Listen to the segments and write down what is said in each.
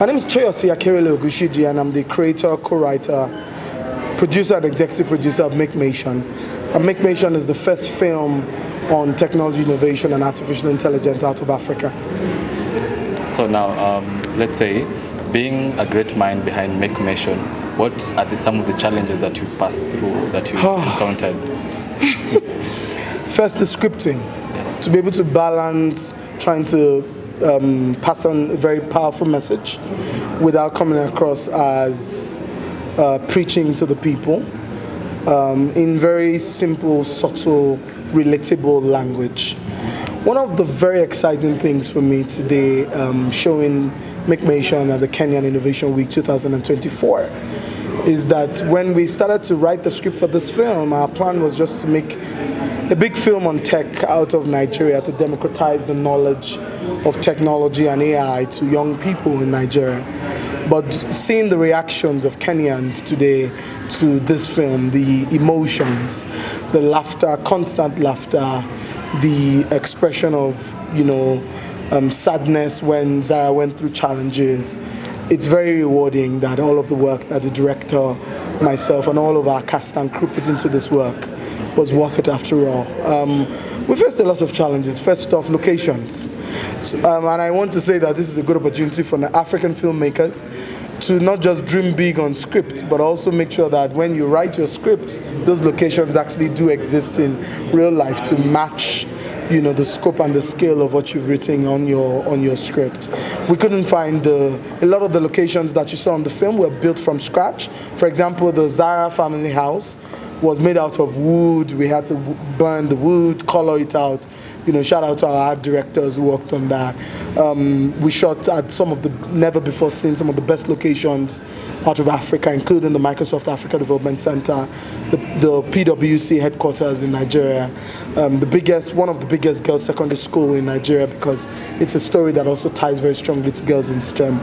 My name is Choyosi Akerele Ogushiji, and I'm the creator, co-writer, producer, and executive producer of Makemation. And Makemation is the first film on technology innovation and artificial intelligence out of Africa. So now, let's say, being a great mind behind Makemation, what are some of the challenges that you passed through, that you encountered? First, the scripting. Yes. To be able to balance trying to pass on a very powerful message without coming across as preaching to the people in very simple, subtle, relatable language. One of the very exciting things for me today, showing Makemation at the Kenyan Innovation Week 2024, is that when we started to write the script for this film, our plan was just to make a big film on tech out of Nigeria to democratize the knowledge of technology and AI to young people in Nigeria. But seeing the reactions of Kenyans today to this film, the emotions, the laughter, constant laughter, the expression of, sadness when Zara went through challenges, it's very rewarding that all of the work that the director, myself, and all of our cast and crew put into this work was worth it after all. We faced a lot of challenges. First off, locations. And I want to say that this is a good opportunity for African filmmakers to not just dream big on script, but also make sure that when you write your scripts, those locations actually do exist in real life to match the scope and the scale of what you've written on your script. We couldn't find a lot of the locations that you saw on the film were built from scratch. For example, the Zara family house was made out of wood. We had to burn the wood, color it out. Shout out to our art directors who worked on that. We shot at some of the never before seen, some of the best locations out of Africa, including the Microsoft Africa Development Center, the PwC headquarters in Nigeria, one of the biggest girls' secondary school in Nigeria, because it's a story that also ties very strongly to girls in STEM.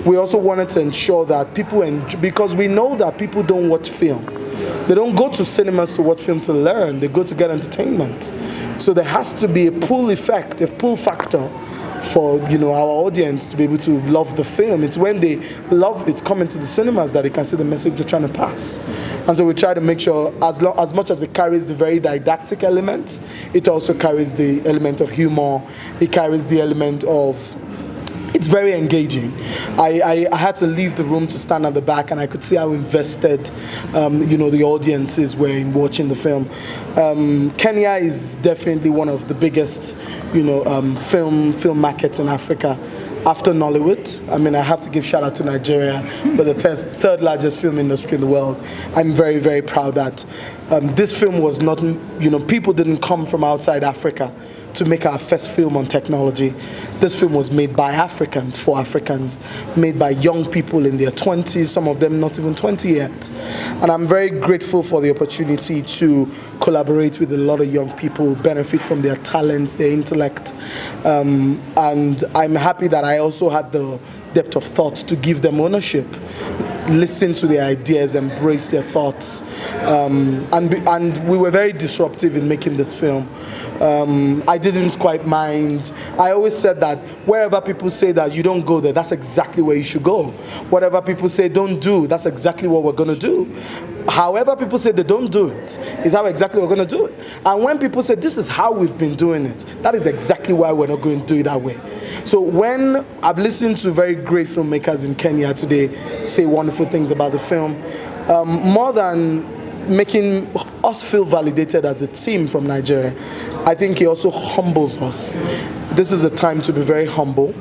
We also wanted to ensure that people because we know that people don't watch film. They don't go to cinemas to watch film to learn. They go to get entertainment. So there has to be a pull effect, a pull factor for our audience to be able to love the film. It's when they love it, come into the cinemas, that they can see the message they're trying to pass. And so we try to make sure, as much as it carries the very didactic elements, it also carries the element of humor. It carries the element of, it's very engaging. I had to leave the room to stand at the back, and I could see how invested, the audiences were in watching the film. Kenya is definitely one of the biggest, film markets in Africa. After Nollywood, I have to give shout out to Nigeria, but the third largest film industry in the world. I'm very, very proud that this film was not, people didn't come from outside Africa to make our first film on technology. This film was made by Africans, for Africans, made by young people in their 20s, some of them not even 20 yet. And I'm very grateful for the opportunity to collaborate with a lot of young people, benefit from their talents, their intellect. And I'm happy that I also had the depth of thought to give them ownership, listen to their ideas, embrace their thoughts. And we were very disruptive in making this film. I didn't quite mind. I always said that wherever people say that you don't go there, that's exactly where you should go. Whatever people say don't do, that's exactly what we're going to do. However people say they don't do it, is how exactly we're going to do it. And when people say this is how we've been doing it, that is exactly why we're not going to do it that way. So when I've listened to very great filmmakers in Kenya today say wonderful things about the film, more than making us feel validated as a team from Nigeria, I think it also humbles us. This is a time to be very humble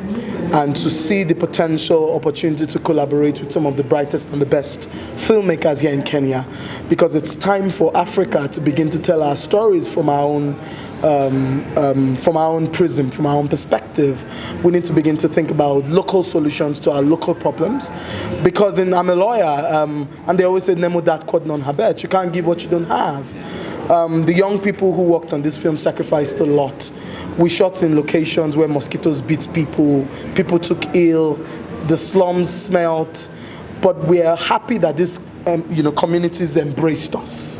and to see the potential opportunity to collaborate with some of the brightest and the best filmmakers here in Kenya, because it's time for Africa to begin to tell our stories from our own prism, from our own perspective. We need to begin to think about local solutions to our local problems, because I'm a lawyer, and they always say nemo dat quod non habet. You can't give what you don't have. The young people who worked on this film sacrificed a lot. We shot in locations where mosquitoes beat people, people took ill, the slums smelled, but we are happy that these communities embraced us.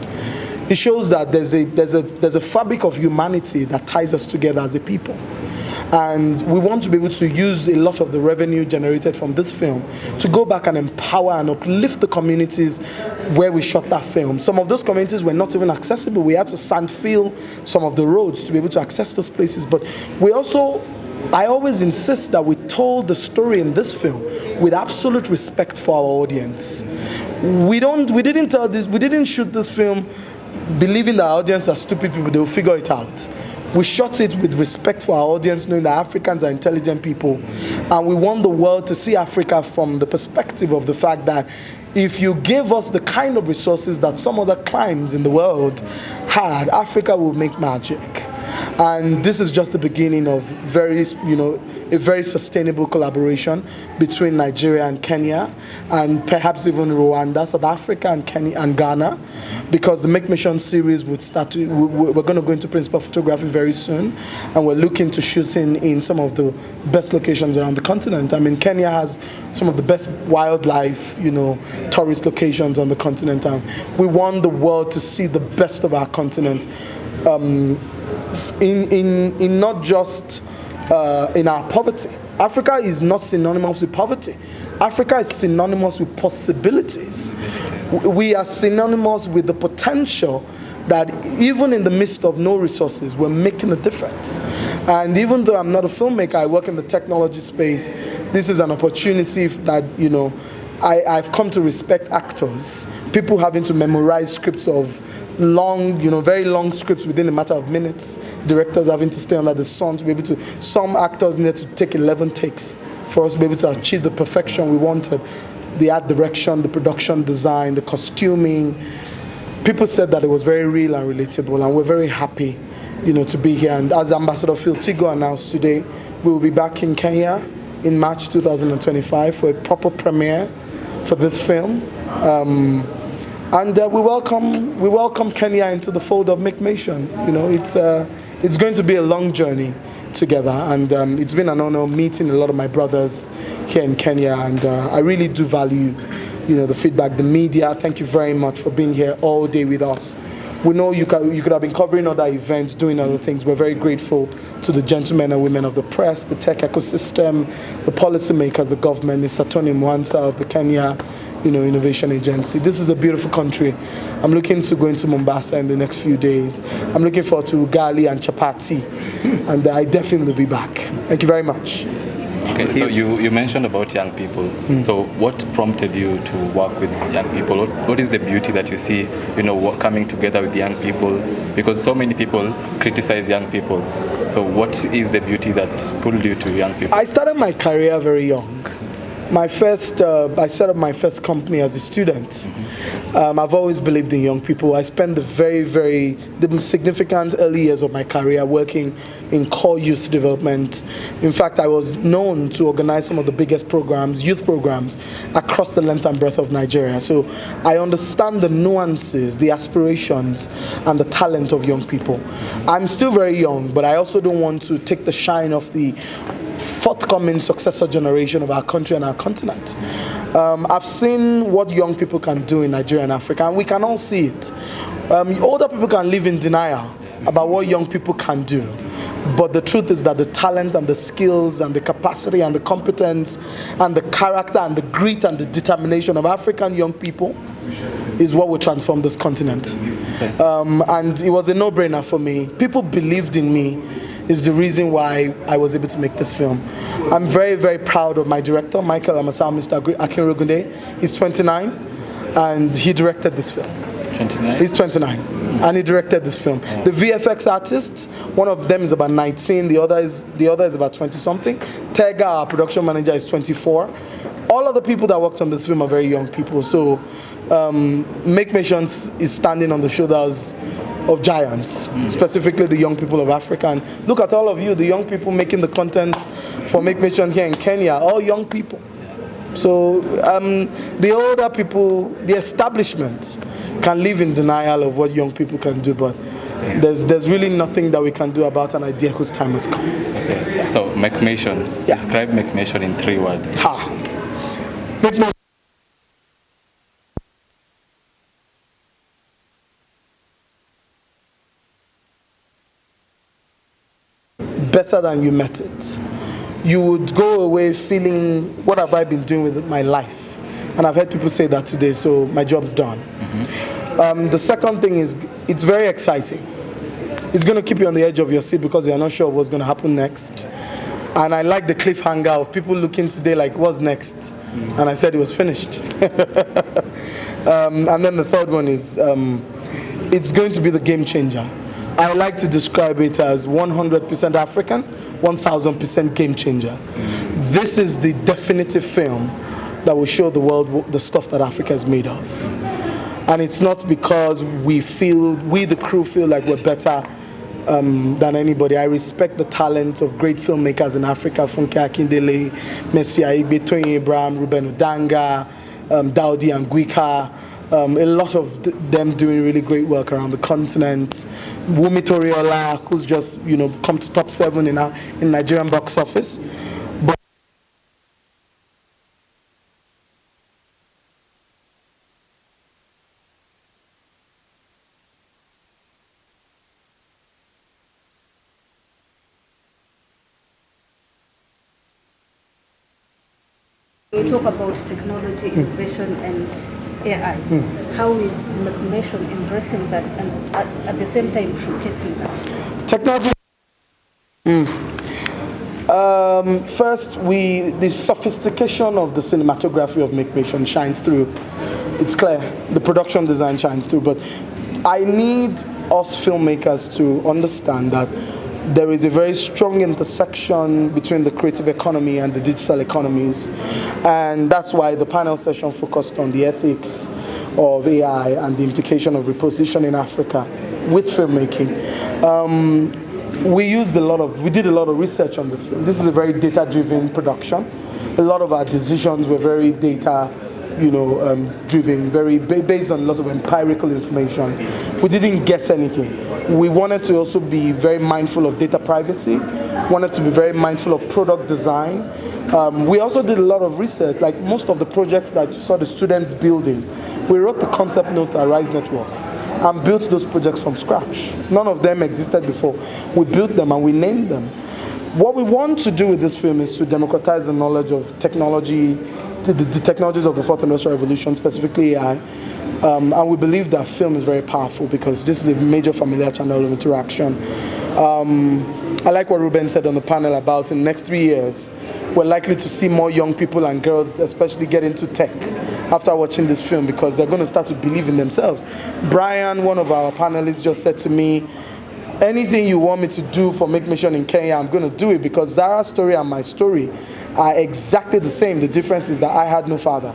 It shows that there's a fabric of humanity that ties us together as a people. And we want to be able to use a lot of the revenue generated from this film to go back and empower and uplift the communities where we shot that film. Some of those communities were not even accessible. We had to sand fill some of the roads to be able to access those places. But I always insist that we told the story in this film with absolute respect for our audience. We didn't shoot this film believing that our audience are stupid people, they'll figure it out. We shot it with respect for our audience, knowing that Africans are intelligent people. And we want the world to see Africa from the perspective of the fact that if you give us the kind of resources that some other climes in the world had, Africa will make magic. And this is just the beginning of a very sustainable collaboration between Nigeria and Kenya, and perhaps even Rwanda, South Africa, and Kenya and Ghana, because the Makemation series we're going to go into principal photography very soon, and we're looking to shoot in some of the best locations around the continent. I mean, Kenya has some of the best wildlife, tourist locations on the continent, and we want the world to see the best of our continent. In not just in our poverty. Africa is not synonymous with poverty. Africa is synonymous with possibilities. We are synonymous with the potential that even in the midst of no resources, we're making a difference. And even though I'm not a filmmaker, I work in the technology space, this is an opportunity that, I've come to respect actors. People having to memorize scripts of long, very long scripts within a matter of minutes. Directors having to stay under the sun to be able to. Some actors needed to take 11 takes for us to be able to achieve the perfection we wanted. The art direction, the production design, the costuming. People said that it was very real and relatable, and we're very happy, to be here. And as Ambassador Phil Tigo announced today, we will be back in Kenya in March 2025 for a proper premiere for this film. And we welcome Kenya into the fold of Makemation. It's going to be a long journey together, and it's been an honor meeting a lot of my brothers here in Kenya, and I really do value, the feedback, the media. Thank you very much for being here all day with us. We know you could have been covering other events, doing other things. We're very grateful to the gentlemen and women of the press, the tech ecosystem, the policymakers, the government, Mr. Tony Mwansa of the Kenya Innovation Agency. This is a beautiful country. I'm looking to go into Mombasa in the next few days. I'm looking forward to ugali and chapati, and I definitely will be back. Thank you very much. Okay, so you mentioned about young people. So what prompted you to work with young people? What is the beauty that you see, coming together with young people? Because so many people criticize young people. So what is the beauty that pulled you to young people? I started my career very young. I set up my first company as a student. I've always believed in young people. I spent the significant early years of my career working in core youth development. In fact, I was known to organize some of the biggest programs, youth programs, across the length and breadth of Nigeria. So I understand the nuances, the aspirations, and the talent of young people. I'm still very young, but I also don't want to take the shine off the forthcoming successor generation of our country and our continent. I've seen what young people can do in Nigeria and Africa, and we can all see it. Older people can live in denial about what young people can do. But the truth is that the talent and the skills and the capacity and the competence and the character and the grit and the determination of African young people is what will transform this continent. And it was a no-brainer for me. People believed in me is the reason why I was able to make this film. I'm very, very proud of my director, Michael Amasao, Mr. Akinrogunde. He's 29, and he directed this film. 29? He's 29, and he directed this film. The VFX artists, one of them is about 19, the other is about 20-something. Tega, our production manager, is 24. All of the people that worked on this film are very young people, so Makemation is standing on the shoulders of giants, specifically the young people of Africa. And look at all of you, the young people making the content for Makemation here in Kenya, all young people. So the older people, the establishment, can live in denial of what young people can do, but there's really nothing that we can do about an idea whose time has come. Okay. So Makemation, describe Makemation in 3 words. better than you met it. You would go away feeling, what have I been doing with my life? And I've heard people say that today, so my job's done. The second thing is, it's very exciting. It's going to keep you on the edge of your seat because you're not sure what's going to happen next. And I like the cliffhanger of people looking today like, what's next? And I said it was finished. And then the third one is, it's going to be the game changer. I like to describe it as 100% African, 1000% game changer. This is the definitive film that will show the world the stuff that Africa is made of. And it's not because we, the crew, feel like we're better than anybody. I respect the talent of great filmmakers in Africa: Funke Akindele, Messi Aigbe, Tony Abraham, Ruben Odanga, Daudi Angwika. A lot of them doing really great work around the continent. Wumi Toriola, who's just come to top 7 in Nigerian box office. But we talk about technology, innovation, and AI. How is Makemation embracing that and at the same time showcasing that? Technology. First, the sophistication of the cinematography of Makemation shines through. It's clear. The production design shines through. But I need us filmmakers to understand that there is a very strong intersection between the creative economy and the digital economies. And that's why the panel session focused on the ethics of AI and the implication of reposition in Africa with filmmaking. We did a lot of research on this film. This is a very data-driven production. A lot of our decisions were very data, driven, very based on a lot of empirical information. We didn't guess anything. We wanted to also be very mindful of data privacy, wanted to be very mindful of product design. We also did a lot of research, like most of the projects that you saw the students building. We wrote the concept note at Rise Networks and built those projects from scratch. None of them existed before. We built them and we named them. What we want to do with this film is to democratize the knowledge of technology, the technologies of the fourth industrial revolution, specifically AI. And we believe that film is very powerful because this is a major familiar channel of interaction. I like what Ruben said on the panel about in the next 3 years, we're likely to see more young people and girls especially get into tech after watching this film because they're going to start to believe in themselves. Brian, one of our panelists, just said to me, anything you want me to do for Makemation in Kenya, I'm going to do it because Zara's story and my story are exactly the same. The difference is that I had no father.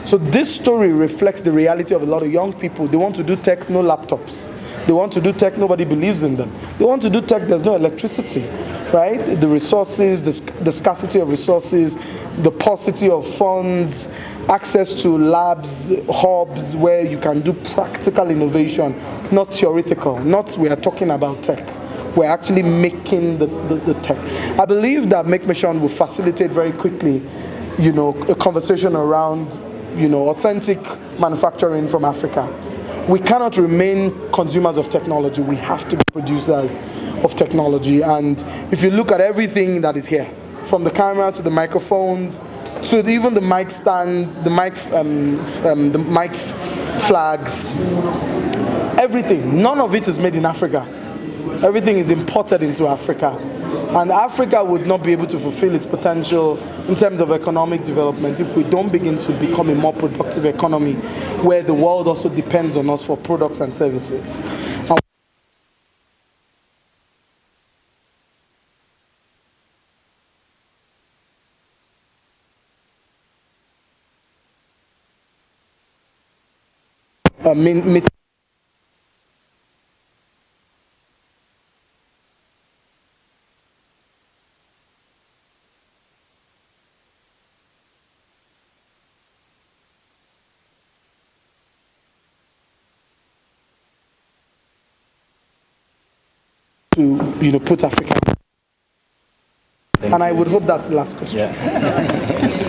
So this story reflects the reality of a lot of young people. They want to do tech, no laptops. They want to do tech, nobody believes in them. They want to do tech, there's no electricity, right? The resources, the scarcity of resources, the paucity of funds, access to labs, hubs where you can do practical innovation, not theoretical, not we are talking about tech. We're actually making the tech. I believe that Makemation will facilitate very quickly, a conversation around, authentic manufacturing from Africa. We cannot remain consumers of technology. We have to be producers of technology. And if you look at everything that is here, from the cameras to the microphones, to even the mic stands, the mic flags, everything, none of it is made in Africa. Everything is imported into Africa. And Africa would not be able to fulfill its potential in terms of economic development if we don't begin to become a more productive economy where the world also depends on us for products and services. to put Africa. And I would hope that's the last question. Yeah.